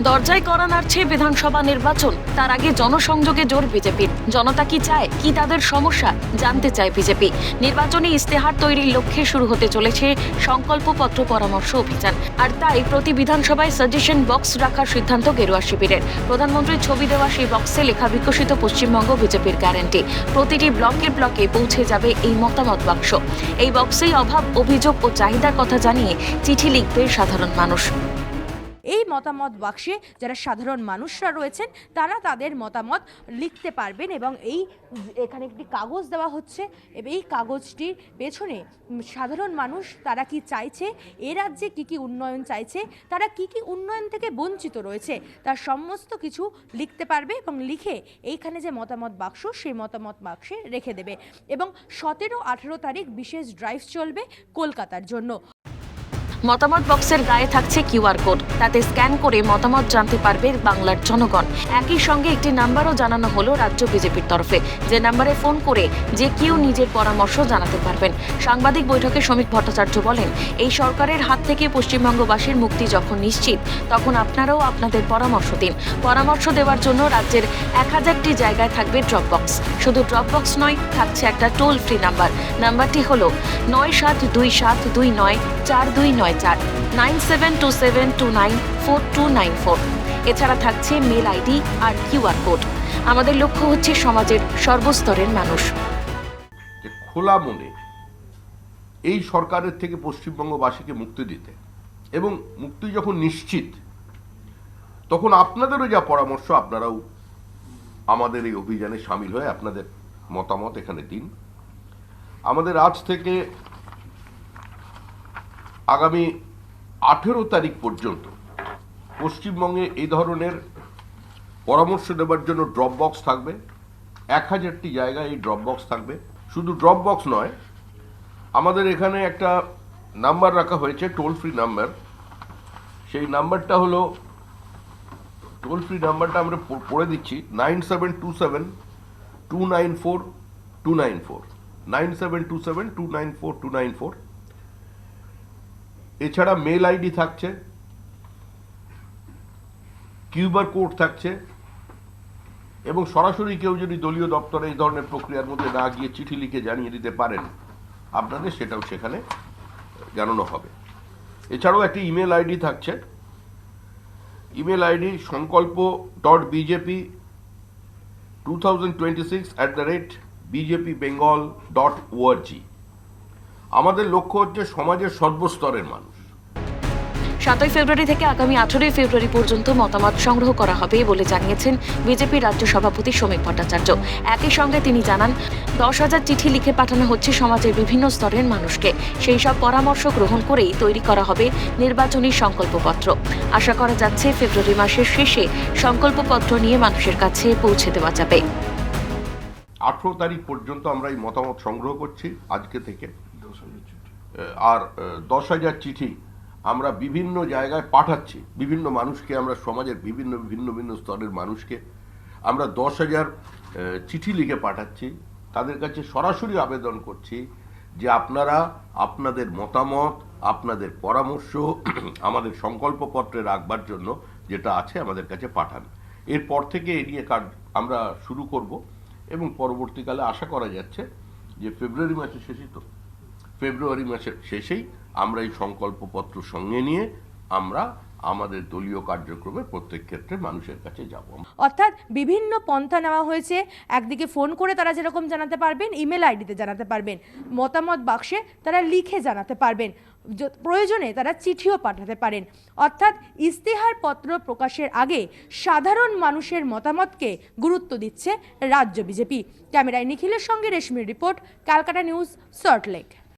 দরজায় কড়া নাড়ছে বিধানসভা নির্বাচন, তার আগে জনসংযোগে জোর বিজেপির। জনতা কি চায়, কি তাদের সমস্যা জানতে চায় বিজেপি। নির্বাচনী ইস্তেহার তৈরির লক্ষ্যে শুরু হতে চলেছে সংকল্পপত্র পরামর্শ অভিযান। আর তাই প্রতি বিধানসভায় সাজেশন বক্স রাখার সিদ্ধান্ত গেরুয়া শিবিরের। প্রধানমন্ত্রীর ছবি দেওয়া সেই বক্সে লেখা বিকশিত পশ্চিমবঙ্গ বিজেপির গ্যারান্টি। প্রতিটি ব্লকে ব্লকে পৌঁছে যাবে এই মতামত বাক্স। এই বক্সেই অভাব, অভিযোগ ও চাহিদার কথা জানিয়ে চিঠি লিখবে সাধারণ মানুষ। এই মতামত বাক্সে যারা সাধারণ মানুষরা রয়েছেন তারা তাদের মতামত লিখতে পারবেন এবং এখানে একটি কাগজ দেওয়া হচ্ছে এবং এই কাগজটির পেছনে সাধারণ মানুষ তারা কি চাইছে, এ রাজ্যে কী কী উন্নয়ন চাইছে, তারা কি কি উন্নয়ন থেকে বঞ্চিত রয়েছে তার সমস্ত কিছু লিখতে পারবে এবং লিখে এইখানে যে মতামত বাক্স সেই মতামত বাক্সে রেখে দেবে। এবং 17-18 তারিখ বিশেষ ড্রাইভ চলবে কলকাতার জন্য। মতামত বক্সের গায়ে থাকছে কিউআর কোড, তাতে স্ক্যান করে মতামত জানতে পারবে বাংলার জনগণ। একই সঙ্গে একটি নাম্বারও জানানো হলো রাজ্য বিজেপির তরফে, যে নাম্বারে ফোন করে যে কেউ নিজের পরামর্শ জানাতে পারবেন। সাংবাদিক বৈঠকে শ্রমিক ভট্টাচার্য বলেন, এই সরকারের হাত থেকে পশ্চিমবঙ্গবাসীর মুক্তি যখন নিশ্চিত, তখন আপনারাও আপনাদের পরামর্শ দিন। পরামর্শ দেওয়ার জন্য রাজ্যের 1000টি জায়গায় থাকবে ড্রপ বক্স। শুধু ড্রপ বক্স নয়, থাকছে একটা টোল ফ্রি নাম্বার। নাম্বারটি হলো 9727294294 9727294294। এছাড়া থাকছে মেল আইডি আর কিউআর কোড। আমাদের লক্ষ্য হচ্ছে সমাজের সর্বস্তরের মানুষ। খোলা মনে এই সরকারের থেকে পশ্চিমবঙ্গবাসীকে মুক্তি দিতে, এবং মুক্তি যখন নিশ্চিত, তখন আপনাদেরও যা পরামর্শ আপনারাও আমাদের এই অভিযানে সামিল হয়ে আপনাদের মতামত এখানে দিন। আমাদের আজ থেকে আগামী 18 তারিখ পর্যন্ত পশ্চিমবঙ্গে এই ধরনের পরামর্শ দেওয়ার জন্য ড্রপ বক্স থাকবে। 1000টি জায়গায় এই ড্রপ বক্স থাকবে। শুধু ড্রপ বক্স নয়, আমাদের এখানে একটা নাম্বার রাখা হয়েছে, টোল ফ্রি নাম্বার। সেই নাম্বারটা হলো, টোল ফ্রি নাম্বারটা আমরা পড়ে দিচ্ছি, 9727294294 9727294294। এছাড়া মেল আইডি থাকছে, কিউআর কোড থাকছে, এবং সরাসরি কেউ যদি দলীয় দপ্তরে এই ধরনের প্রক্রিয়ার মধ্যে না গিয়ে চিঠি লিখে জানিয়ে দিতে পারেন আপনাদের, সেটাও সেখানে জানানো হবে। এছাড়াও একটি ইমেল আইডি থাকছে, ইমেল আইডি sankalpo.bjp2026@bjpbengal.org। আমাদের লক্ষ্য হচ্ছে সমাজের সর্বস্তরের মানুষ। 7 ফেব্রুয়ারি থেকে আগামী 18 ফেব্রুয়ারি পর্যন্ত মতামত সংগ্রহ করা হবে বলে জানিয়েছেন বিজেপি রাজ্য সভাপতি শ্রমিক ভট্টাচার্য। একই সঙ্গে তিনি জানান, 10,000 চিঠি লিখে পাঠানো হচ্ছে সমাজের বিভিন্ন স্তরের মানুষকে। সেই সব পরামর্শ গ্রহণ করেই তৈরি করা হবে নির্বাচনী সংকল্পপত্র। আশা করা যাচ্ছে ফেব্রুয়ারি মাসের শেষে সংকল্পপত্র নিয়ে মানুষের কাছে পৌঁছে দেওয়া যাবে। 18 তারিখ পর্যন্ত আমরা এই মতামত সংগ্রহ করছি আজকে থেকে। আর 10,000 চিঠি আমরা বিভিন্ন জায়গায় পাঠাচ্ছি, বিভিন্ন মানুষকে, আমরা সমাজের ভিন্ন ভিন্ন স্তরের মানুষকে আমরা 10,000 চিঠি লিখে পাঠাচ্ছি। তাদের কাছে সরাসরি আবেদন করছি যে আপনারা আপনাদের মতামত, আপনাদের পরামর্শ আমাদের সংকল্পপত্রে রাখবার জন্য যেটা আছে আমাদের কাছে পাঠান। এরপর থেকে এ নিয়ে কাজ আমরা শুরু করব, এবং পরবর্তীকালে আশা করা যাচ্ছে যে ফেব্রুয়ারি মাসের শেষেই আমরা এই সংকল্পপত্র সঙ্গে নিয়ে আমরা আমাদের দলীয় কার্যক্রমে প্রত্যেক ক্ষেত্রে মানুষের কাছে যাব। অর্থাৎ বিভিন্ন পন্থা নেওয়া হয়েছে। একদিকে ফোন করে তারা যেরকম জানাতে পারবেন, ইমেল আইডিতে জানাতে পারবেন, মতামত বাক্সে তারা লিখে জানাতে পারবেন, প্রয়োজনে তারা চিঠিও পাঠাতে পারেন। অর্থাৎ ইস্তেহার পত্র প্রকাশের আগে সাধারণ মানুষের মতামতকে গুরুত্ব দিচ্ছে রাজ্য বিজেপি। ক্যামেরায় নিখিলের সঙ্গে রেশমির রিপোর্ট, ক্যালকাটা নিউজ, সল্টলেক।